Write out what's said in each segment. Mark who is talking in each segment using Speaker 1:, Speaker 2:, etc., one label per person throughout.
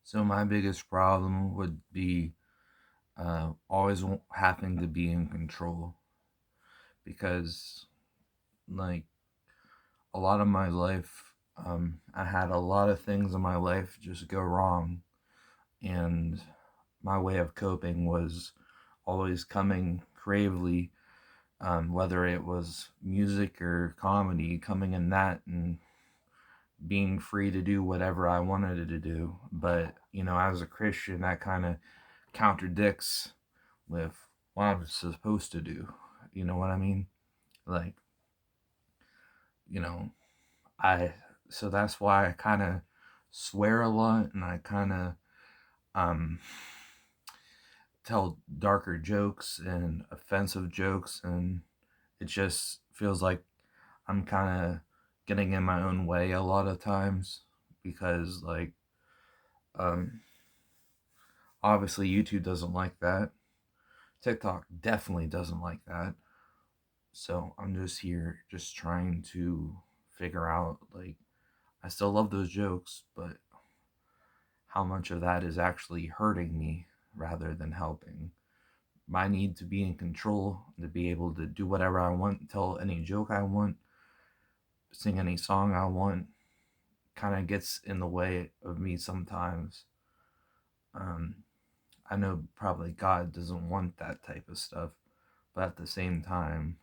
Speaker 1: So my biggest problem would be always having to be in control because, like, a lot of my life, I had a lot of things in my life just go wrong, and my way of coping was always coming creatively, whether it was music or comedy, coming in that and being free to do whatever I wanted to do. But as a Christian, that kind of contradicts with what I'm supposed to do. You know what I mean? Like, you know, I so that's why I kind of swear a lot and I kind of um tell darker jokes and offensive jokes, and it just feels like I'm kind of getting in my own way a lot of times because, like, um obviously YouTube doesn't like that. TikTok definitely doesn't like that. So I'm just here just trying to figure out, like, I still love those jokes, but how much of that is actually hurting me rather than helping. My need to be in control, to be able to do whatever I want, tell any joke I want, sing any song I want, kind of gets in the way of me sometimes. Um, I know probably God doesn't want that type of stuff, but at the same time,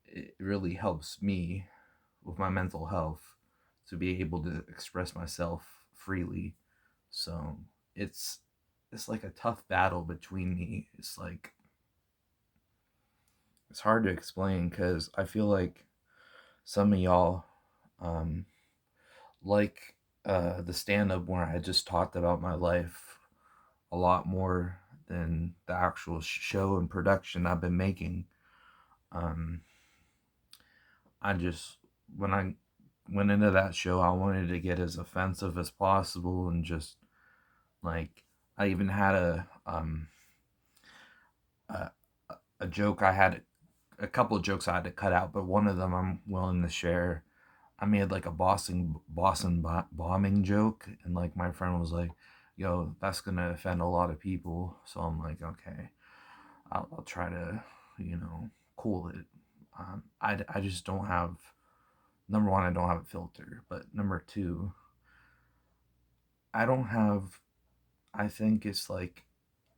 Speaker 1: it really helps me with my mental health to be able to express myself freely. So it's it's like a tough battle between me. It's hard to explain because I feel like some of y'all um, like the stand up where I just talked about my life a lot more than the actual show and production I've been making. Um, I just when I went into that show, I wanted to get as offensive as possible and just, like, I even had a, a joke I had a couple of jokes I had to cut out, but one of them I'm willing to share. I made like a Boston bombing joke, and like my friend was like, "Yo, that's gonna offend a lot of people." So I'm like, "Okay, I'll try to, cool it." I just don't have, number one, I don't have a filter, but number two, I don't have. I think it's like,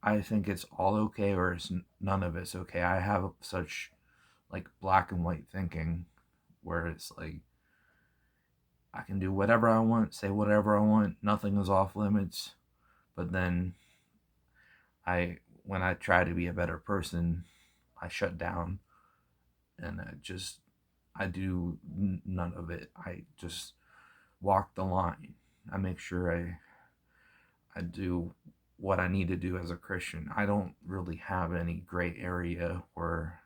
Speaker 1: I think it's all okay or none of it's okay. I have such, like, black and white thinking where it's like I can do whatever I want, say whatever I want, nothing is off limits. But then when I try to be a better person, I shut down and I do none of it. I just walk the line. I make sure I do what I need to do as a Christian. I don't really have any gray area where,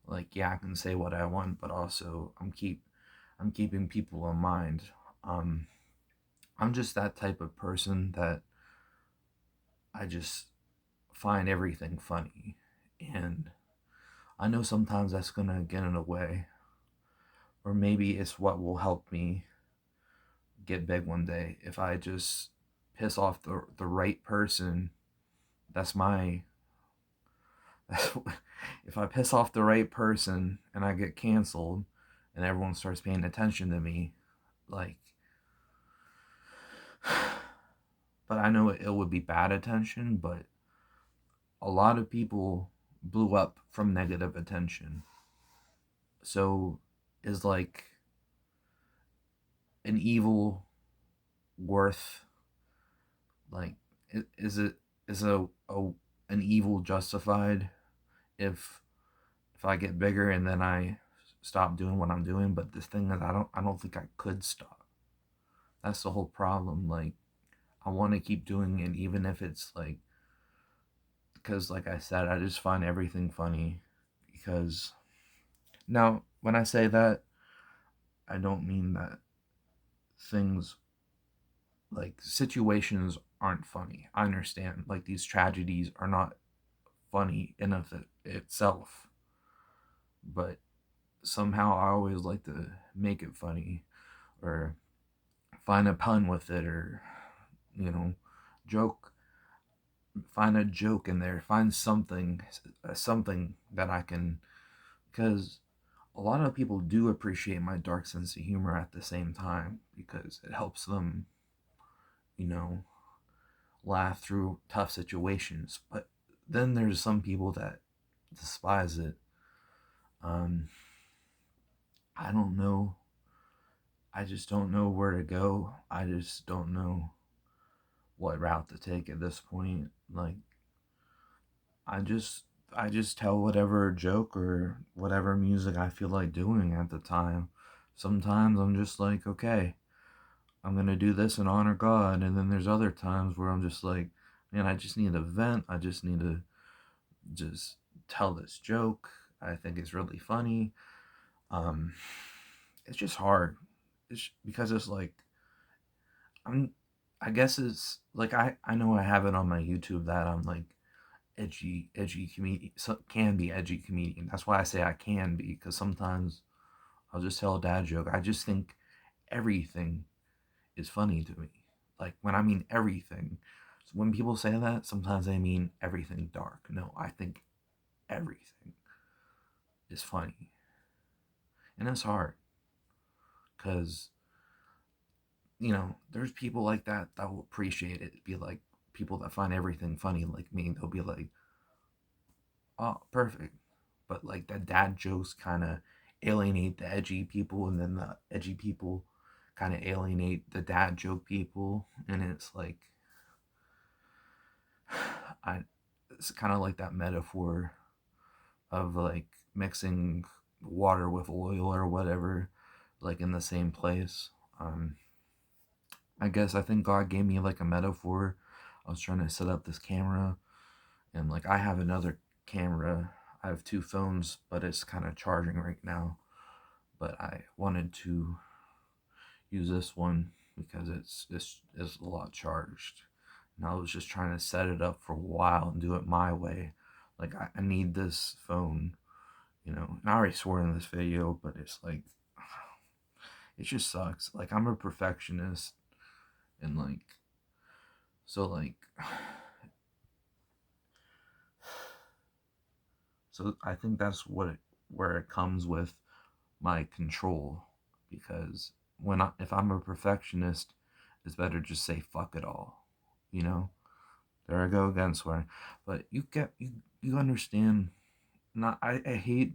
Speaker 1: like, yeah, I can say what I want, but also I'm keeping people in mind. Um, I'm just that type of person that I just find everything funny, and I know sometimes that's gonna get in the way, or maybe it's what will help me get big one day if I just piss off the right person. That's my if I piss off the right person and I get canceled and everyone starts paying attention to me, like, but I know it would be bad attention, but a lot of people blew up from negative attention. So is, like, an evil worth, like, is it is a an evil justified if I get bigger and then I stop doing what I'm doing? But the thing is, I don't think I could stop. That's the whole problem. Like, I want to keep doing it even if it's like, because, like I said, I just find everything funny. Because now when I say that, I don't mean that things, like, situations aren't funny. I understand, like, these tragedies are not funny in of itself, but somehow I always like to make it funny or find a pun with it or you know, joke, find a joke in there, find something that I can, because a lot of people do appreciate my dark sense of humor at the same time because it helps them, you know, laugh through tough situations. But then there's some people that despise it. Um, I don't know. I just don't know where to go. I just don't know what route to take at this point. Like, I just I just tell whatever joke or whatever music I feel like doing at the time. Sometimes I'm just like, okay, I'm gonna do this and honor God, and then there's other times where I'm just like, man, I just need to vent. I just need to just tell this joke. I think it's really funny. Um, it's just hard. It's because it's like I'm. I guess it's like I know I have it on my YouTube that I'm like edgy comedian, so, can be edgy comedian. That's why I say I can be, because sometimes I'll just tell a dad joke. I just think everything is funny to me. Like, when I mean everything, when people say that, sometimes they mean everything dark. No, I think everything is funny. And it's hard because, there's people like that will appreciate it. Be like people that find everything funny, like me, they'll be like, oh, perfect. But like the dad jokes kind of alienate the edgy people, and then the edgy people kind of alienate the dad joke people. And it's like, I, it's kind of like that metaphor of like mixing water with oil or whatever, like in the same place. I guess I think God gave me like a metaphor. I was trying to set up this camera, and like I have another camera. I have two phones, but it's kind of charging right now. But I wanted to use this one because it's a lot charged. And I was just trying to set it up for a while and do it my way. Like I need this phone, And I already swore in this video, but it's like it just sucks. Like I'm a perfectionist, and like so like so I think that's where it comes with my control, because if I'm a perfectionist, it's better just say fuck it all, you know. There I go again swearing, but you understand. Not I hate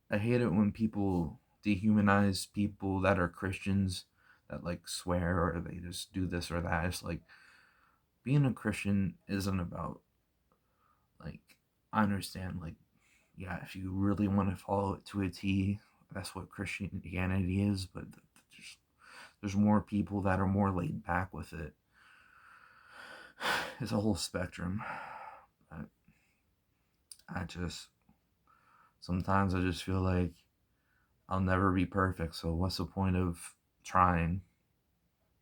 Speaker 1: it when people dehumanize people that are Christians, that like swear or they just do this or that. It's like being a Christian isn't about like, I understand, like, yeah, if you really want to follow it to a T, that's what Christianity is, but there's more people that are more laid back with it. It's a whole spectrum. But I just sometimes I just feel like I'll never be perfect, so what's the point of trying?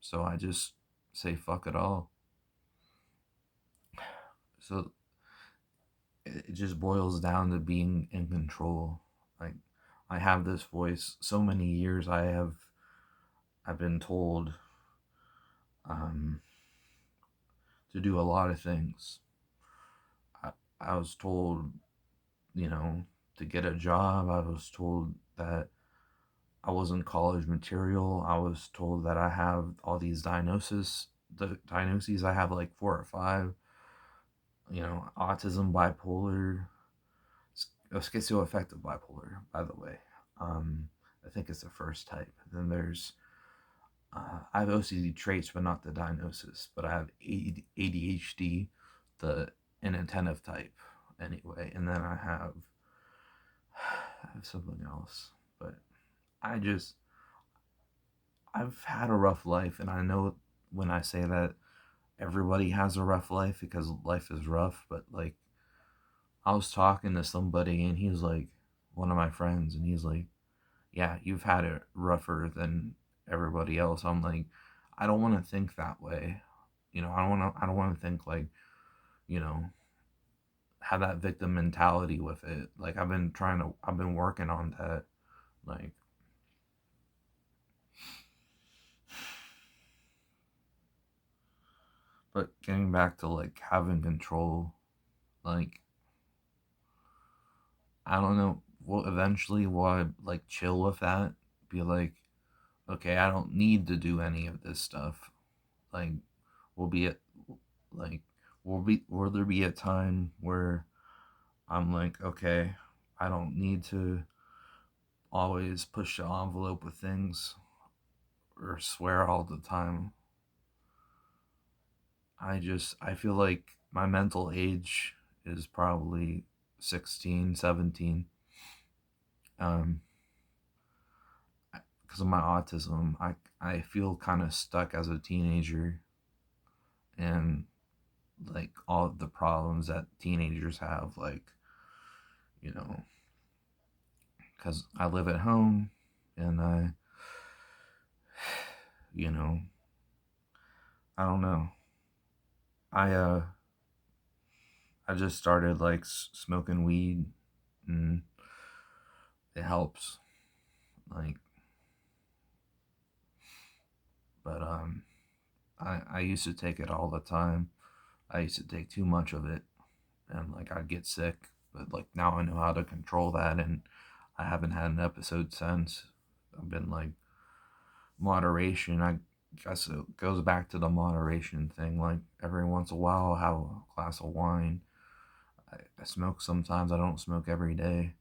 Speaker 1: So I just say fuck it all. So it just boils down to being in control. Like, I have this voice. So many years I've been told um, to do a lot of things. I, I was told, to get a job. I was told that I wasn't college material. I was told that I have all these diagnoses. I have like four or five. Autism, bipolar, schizoaffective bipolar, by the way. I think it's the first type. Then there's I have OCD traits, but not the diagnosis. But I have ADHD, the inattentive type, anyway. And then I have something else. But I just I've had a rough life, and I know when I say that everybody has a rough life because life is rough. But like, I was talking to somebody, and he's like, one of my friends, and he's like, yeah, you've had it rougher than everybody else. I'm like, I don't want to think that way. I don't want to think like, you know, have that victim mentality with it. Like I've been working on that. Like, But getting back to like having control, like I don't know, well eventually will I like chill with that? Be like, okay, I don't need to do any of this stuff. Like will be it like will there be a time where I'm like, okay, I don't need to always push the envelope with things or swear all the time. I feel like my mental age is probably 16, 17. Um because of my autism, I feel kind of stuck as a teenager and like all of the problems that teenagers have, like, you know, because I live at home and you know, I don't know. I I just started like smoking weed and it helps. Like, but I used to take it all the time. I used to take too much of it and like I'd get sick. But like now I know how to control that and I haven't had an episode since. I've been like moderation. I guess it goes back to the moderation thing. Like every once in a while, I'll have a glass of wine. I smoke sometimes. I don't smoke every day.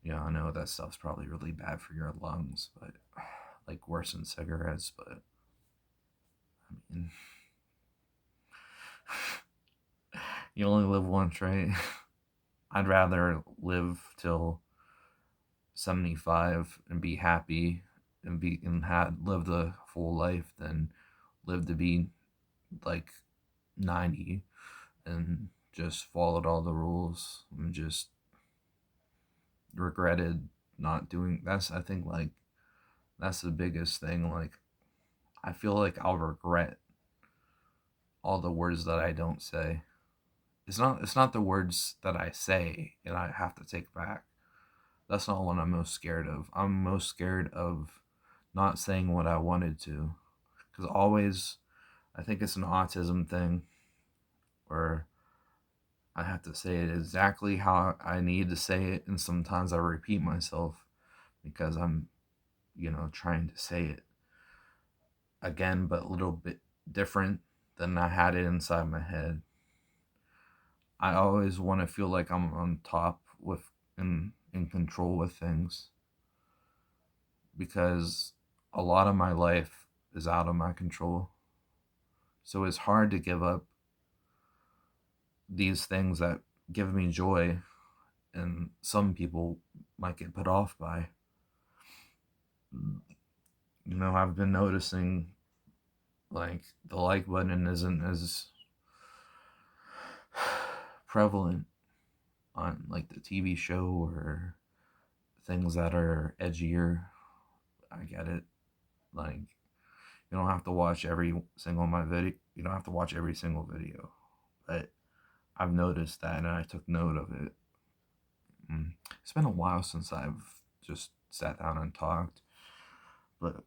Speaker 1: Yeah, I know that stuff's probably really bad for your lungs, but like worse than cigarettes. But I mean, you only live once, right? I'd rather live till 75 and be happy and be and had lived a full life than live to be like 90 and just followed all the rules and just regretted not doing that's I think like that's the biggest thing. Like I feel like I'll regret all the words that I don't say. It's not the words that I say and I have to take back. That's not what I'm most scared of. I'm most scared of not saying what I wanted to. Because always, I think it's an autism thing where I have to say it exactly how I need to say it. And sometimes I repeat myself because I'm, trying to say it again, but a little bit different than I had it inside my head. I always want to feel like I'm on top with in control with things because a lot of my life is out of my control. So it's hard to give up these things that give me joy and some people might get put off by. I've been noticing like the like button isn't as prevalent on like the TV show or things that are edgier. I get it. Like you don't have to watch every single my video. You don't have to watch every single video, but I've noticed that and I took note of it. It's been a while since I've just sat down and talked, but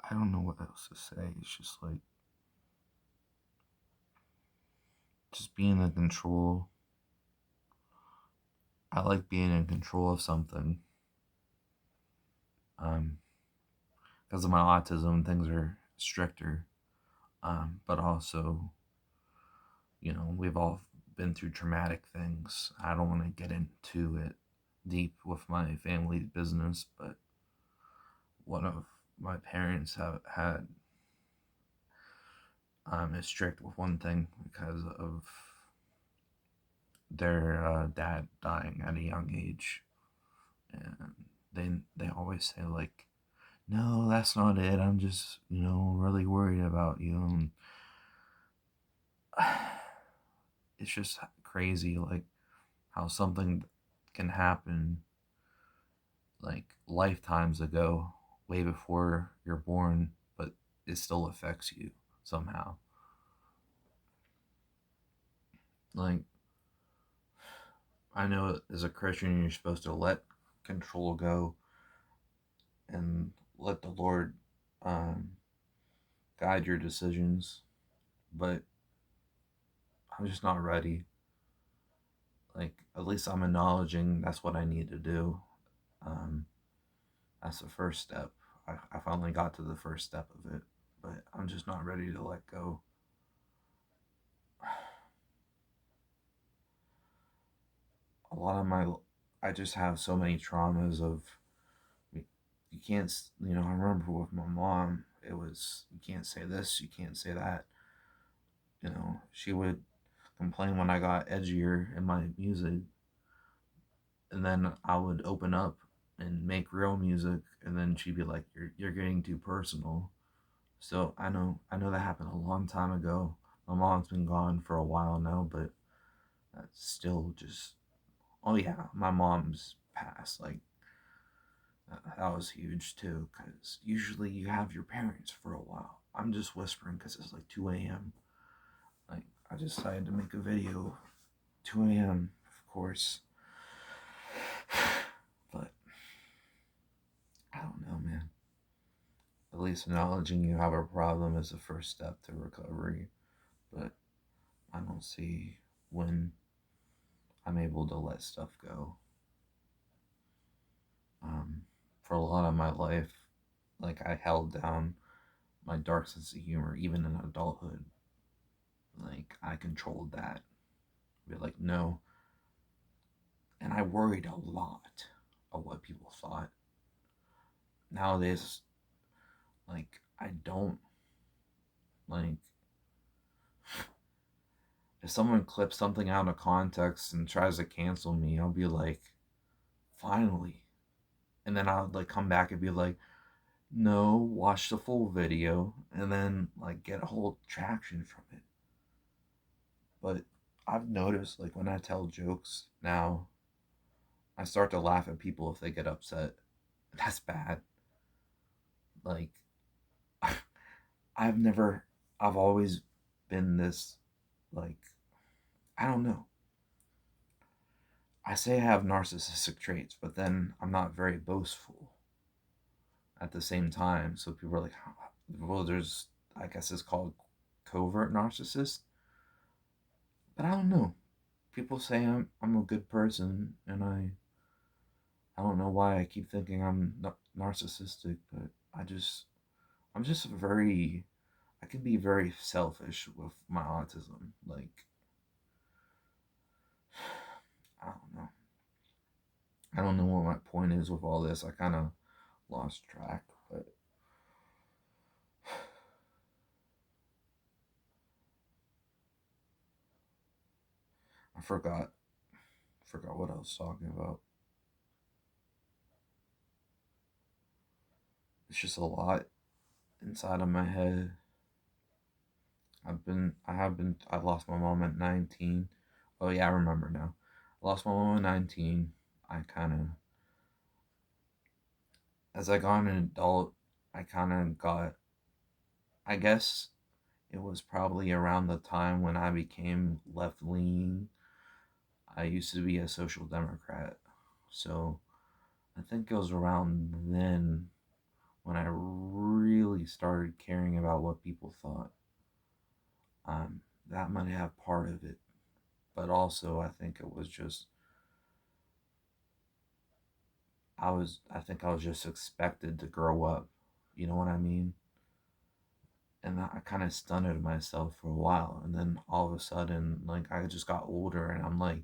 Speaker 1: I don't know what else to say. It's just like just being in control. I like being in control of something. Um, because of my autism, things are stricter. But also, we've all been through traumatic things. I don't want to get into it deep with my family business, but one of my parents have had is strict with one thing because of their dad dying at a young age, and they always say like, "No, that's not it. I'm just really worried about you." And it's just crazy, like how something can happen like lifetimes ago, way before you're born, but it still affects you somehow. Like I know as a Christian, you're supposed to let control go and let the Lord um, guide your decisions, but I'm just not ready. Like, at least I'm acknowledging that's what I need to do. Um, that's the first step. I finally got to the first step of it, but I'm just not ready to let go. A lot of I just have so many traumas of, you can't, I remember with my mom, it was, you can't say this, you can't say that. She would complain when I got edgier in my music, and then I would open up and make real music, and then she'd be like, "You're getting too personal." So I know that happened a long time ago. My mom's been gone for a while now, but that's still just, oh yeah, my mom's passed. Like, that was huge too, because usually you have your parents for a while. I'm just whispering because it's like 2 a.m. Like, I decided to make a video 2 a.m., of course. But I don't know, man. At least acknowledging you have a problem is the first step to recovery. But I don't see when I'm able to let stuff go. Um, for a lot of my life, like, I held down my dark sense of humor, even in adulthood. Like, I controlled that. Be like, no. And I worried a lot of what people thought. Nowadays, like, I don't, like, if someone clips something out of context and tries to cancel me, I'll be like, finally. And then I'll like come back and be like, no, watch the full video, and then like get a whole traction from it. But I've noticed, like, when I tell jokes now, I start to laugh at people if they get upset. That's bad. Like, I've never, I've always been this, like, I don't know. I say I have narcissistic traits, but then I'm not very boastful at the same time. So people are like, well, there's, I guess it's called covert narcissist. But I don't know. People say I'm a good person, and I don't know why I keep thinking I'm narcissistic, but I'm just very, I can be very selfish with my autism. Like, I don't know. I don't know what my point is with all this. I kind of lost track, but I forgot what I was talking about. It's just a lot inside of my head. I lost my mom at 19. Oh yeah, I remember now. I lost my mom at 19. I kind of, as I got an adult, I kind of got, I guess it was probably around the time when I became left leaning. I used to be a social democrat. So I think it was around then when I really started caring about what people thought. That might have part of it, but also I think it was just, I think I was just expected to grow up. You know what I mean? And I kind of stunted myself for a while, and then all of a sudden, like, I just got older, and I'm like,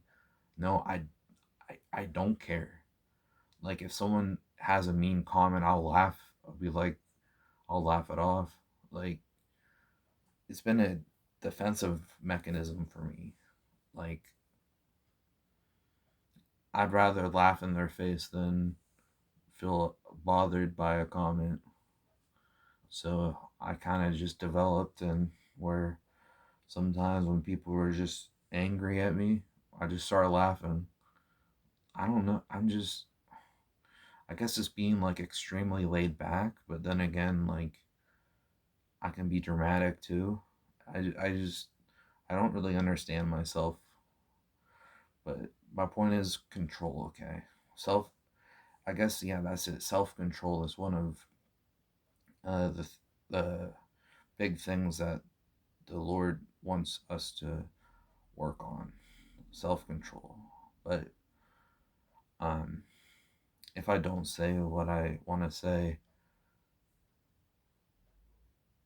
Speaker 1: no, I don't care. Like, if someone has a mean comment, I'll laugh. I'll be like, I'll laugh it off. Like, it's been a defensive mechanism for me. Like, I'd rather laugh in their face than feel bothered by a comment. So I kind of just developed, and where sometimes when people were just angry at me, I just started laughing. I don't know. I guess it's being like extremely laid back, but then again, like, I can be dramatic too. I don't really understand myself, but my point is control, okay? Self, I guess, yeah, that's it. Self control is one of the big things that the Lord wants us to work on, self control. But um, if I don't say what I want to say,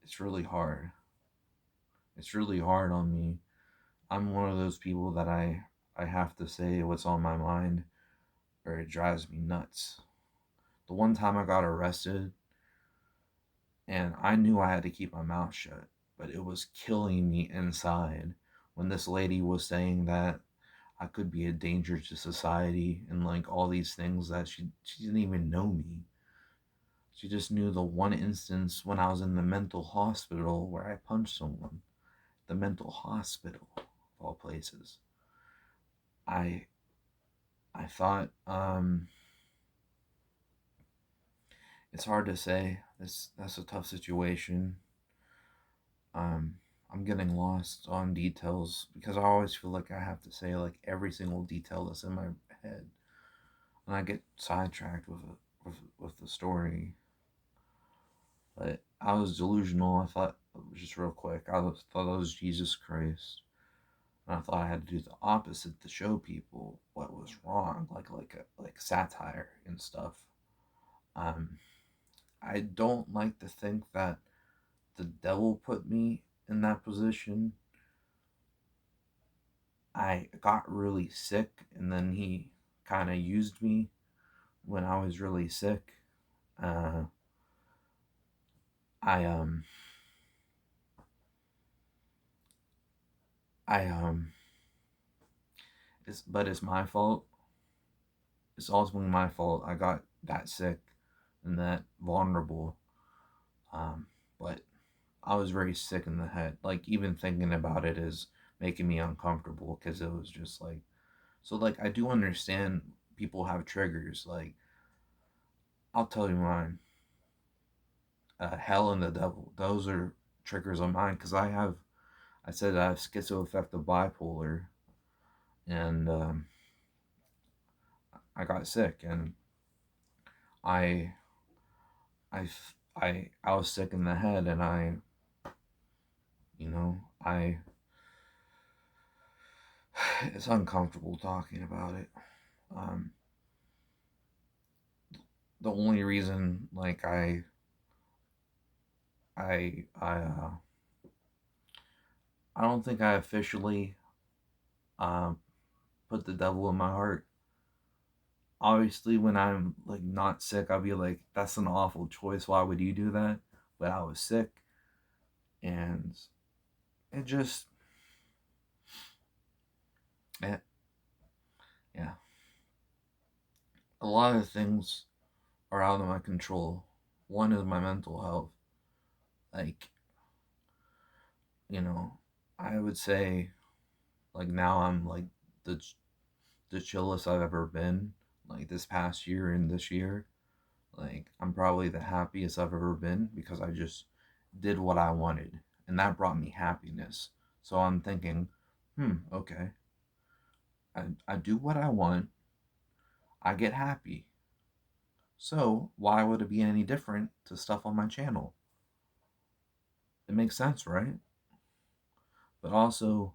Speaker 1: it's really hard. It's really hard on me. I'm one of those people that I have to say what's on my mind, or it drives me nuts. The one time I got arrested, and I knew I had to keep my mouth shut, but it was killing me inside when this lady was saying that I could be a danger to society and like all these things that she didn't even know me. She just knew the one instance when I was in the mental hospital where I punched someone. The mental hospital, of all places. I I thought it's hard to say. That's a tough situation. Um, I'm getting lost on details because I always feel like I have to say like every single detail that's in my head, and I get sidetracked with the story. But I was delusional. I thought, just real quick, thought I was Jesus Christ, and I thought I had to do the opposite to show people what was wrong, like satire and stuff. Um, I don't like to think that the devil put me in that position. I got really sick, and then he kind of used me when I was really sick. Uh, I I it's my fault. It's ultimately my fault. I got that sick and that vulnerable. Um, but I was very sick in the head. Like even thinking about it is making me uncomfortable because it was just like so. Like I do understand people have triggers. Like I'll tell you mine. Hell and the devil. Those are triggers on mine because I said I have schizoaffective bipolar, and I got sick, and I I I was sick in the head, and I it's uncomfortable talking about it. Um, the only reason like I I don't think I officially um put the devil in my heart. Obviously, when I'm like not sick, I'll be like, "That's an awful choice. Why would you do that?" But I was sick, and it just, eh, yeah, a lot of things are out of my control. One is my mental health. Like, you know, I would say like now I'm like the the chillest I've ever been. Like this past year and this year, like I'm probably the happiest I've ever been because I just did what I wanted, and that brought me happiness. So I'm thinking, okay, I do what I want, I get happy. So why would it be any different to stuff on my channel? It makes sense, right? But also,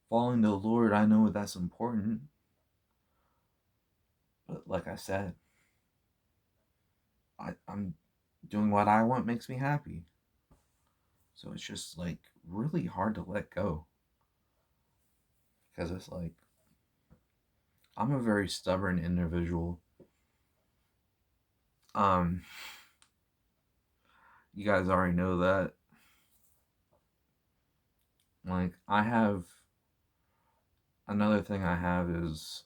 Speaker 1: following the Lord, I know that's important. But like I said, I'm doing what I want makes me happy. So it's just like really hard to let go because it's like I'm a very stubborn individual. Um, you guys already know that. Like I have another thing I have is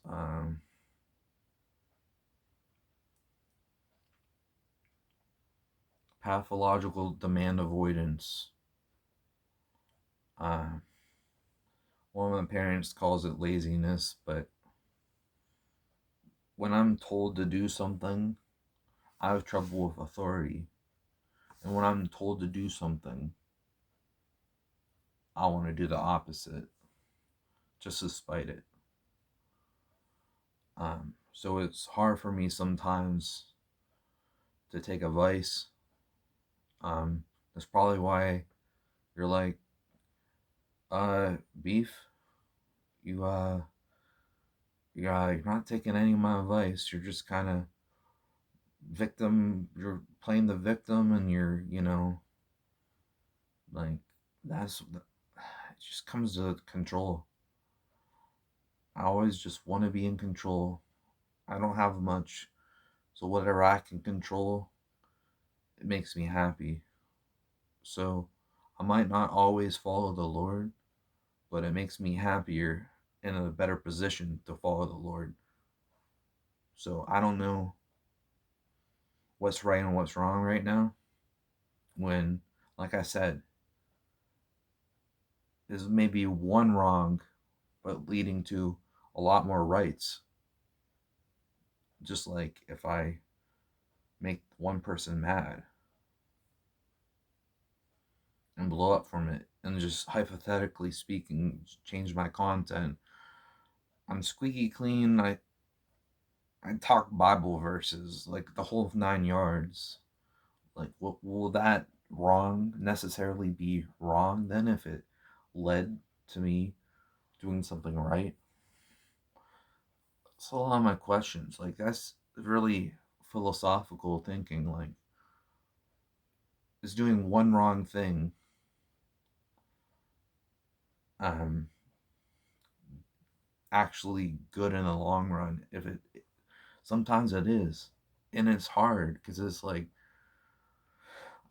Speaker 1: pathological demand avoidance. Uh, one of my parents calls it laziness, but when I'm told to do something, I have trouble with authority. And when I'm told to do something, I want to do the opposite just to spite it. So it's hard for me sometimes to take advice That's probably why you're like, beef, you, you're not taking any of my advice. You're just kind of you're playing the victim, and like, it just comes to control. I always just want to be in control. I don't have much, so whatever I can control, it makes me happy. So I might not always follow the Lord, but it makes me happier and in a better position to follow the Lord. So I don't know what's right and what's wrong right now. When, like I said, there's maybe one wrong, but leading to a lot more rights. Just like if I make one person mad and blow up from it, and just hypothetically speaking, change my content, I'm squeaky clean. I talk Bible verses, like the whole 9 yards. Like, will that wrong necessarily be wrong then if it led to me doing something right? That's a lot of my questions. Like, that's really philosophical thinking. Like, is doing one wrong thing um actually good in the long run? If it sometimes it is, and it's hard because it's like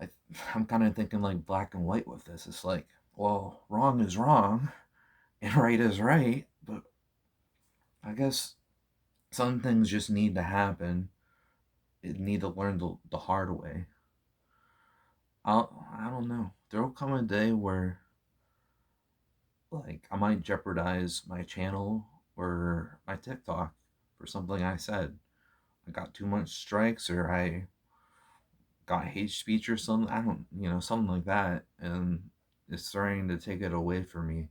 Speaker 1: I, I'm kind of thinking like black and white with this. It's like, well, wrong is wrong and right is right, but I guess some things just need to happen. It need to learn the hard way. I don't know. There'll come a day where like I might jeopardize my channel or my TikTok for something I said. I got too much strikes, or I got hate speech or something. I don't, something like that, and it's starting to take it away from me.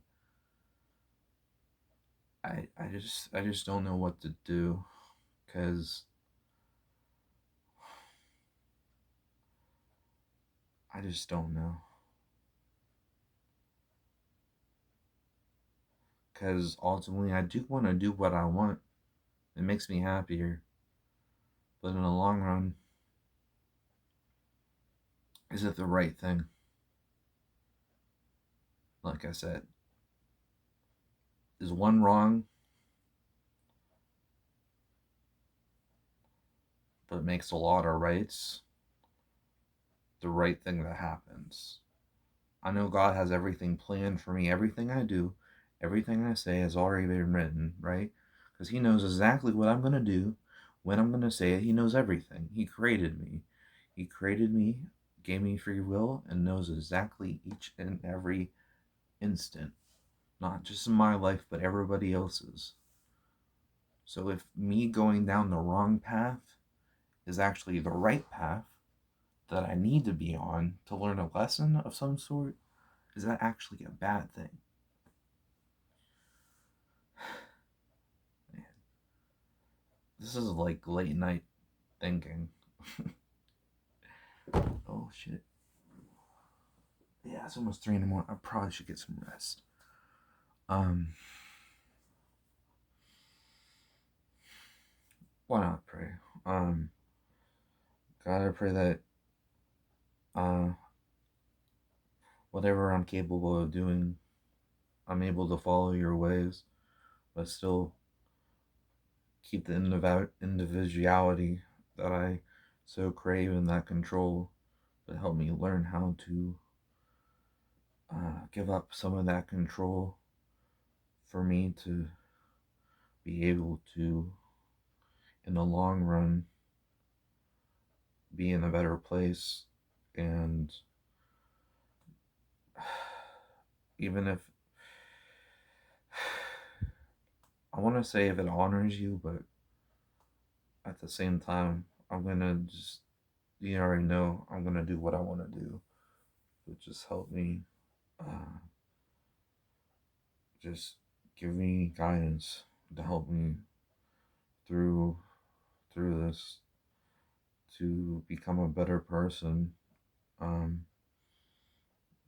Speaker 1: I just don't know what to do because I just don't know. Because ultimately, I do want to do what I want. It makes me happier. But in the long run, is it the right thing? Like I said, is one wrong, but makes a lot of rights the right thing that happens? I know God has everything planned for me. Everything I do, everything I say has already been written, right? Because He knows exactly what I'm going to do, when I'm going to say it. He knows everything. He created me. He created me, gave me free will, and knows exactly each and every instant, not just in my life, but everybody else's. So if me going down the wrong path is actually the right path that I need to be on to learn a lesson of some sort, is that actually a bad thing? Man, this is like late night thinking. Oh shit. Yeah, it's almost 3 in the morning. I probably should get some rest. Um, why not pray? Um, God, I pray that uh, whatever I'm capable of doing, I'm able to follow your ways, but still keep the individuality that I so crave and that control, but help me learn how to give up some of that control for me to be able to, in the long run, be in a better place. And even if I want to say if it honors you, but at the same time, I'm gonna just, you already know, I'm gonna do what I want to do. But just help me, uh, just give me guidance to help me through this, to become a better person um,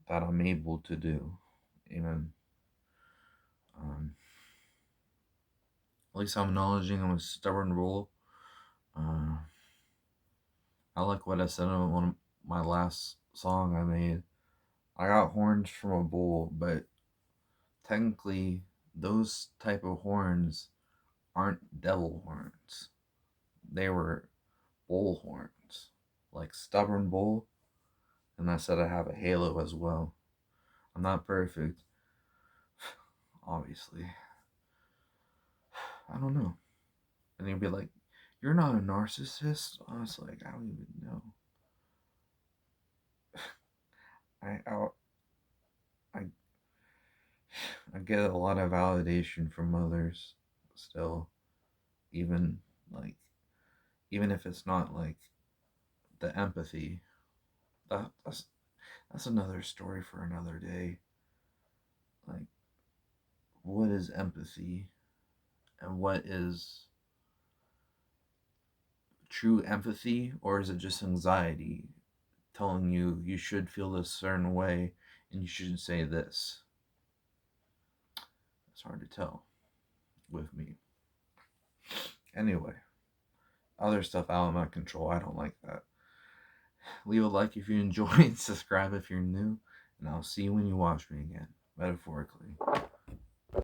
Speaker 1: that I'm able to do. Even at least I'm acknowledging I'm a stubborn bull. Uh, I like what I said in one of my last song I made. I got horns from a bull, but technically those type of horns aren't devil horns. They were bull horns, like stubborn bull. And I said I have a halo as well. I'm not perfect, obviously. I don't know. And you'd be like, "You're not a narcissist." I was like, "I don't even know." I I I, I get a lot of validation from others still, even like even if it's not like the empathy. That's another story for another day. Like, what is empathy, and what is true empathy, or is it just anxiety telling you you should feel this certain way and you should say this? It's hard to tell with me. Anyway, other stuff out of my control. I don't like that. Leave a like if you enjoyed, subscribe if you're new, and I'll see you when you watch me again, metaphorically.